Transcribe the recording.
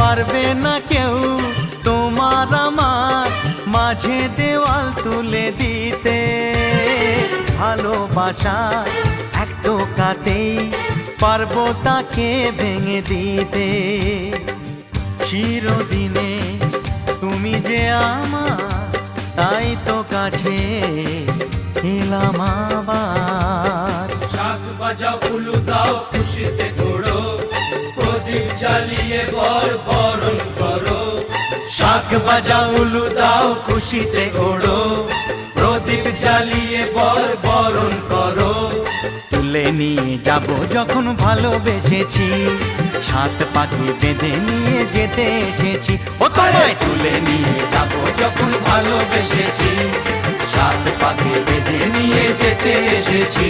পারবে না কেউ তোমার আমার মাঝে দেওয়াল তুলে দিতে। ভালোবাসা এক টোকাতেই পারবো তাকে ভেঙে দিতে। চিরদিনে তুমি যে আমার, তাই তো কাছে এলাম আবার। শাক বাজাও উলু দাও খুশিতে ঘোড়ো, প্রদীপ জ্বালিয়ে বরণ করো। শাক বাজাও উলু দাও খুশিতে ওড়ো, প্রদীপ জ্বালিয়ে বরণ করো। তুলে নিয়ে যাব যখন ভালোবেসেছি, ছাত পাখি বেঁধে নিয়ে যেতে এসেছি। ও তোমায় তুলে নিয়ে যাব যখন ভালোবেসেছি, ছাত পাখি বেঁধে নিয়ে যেতে এসেছি।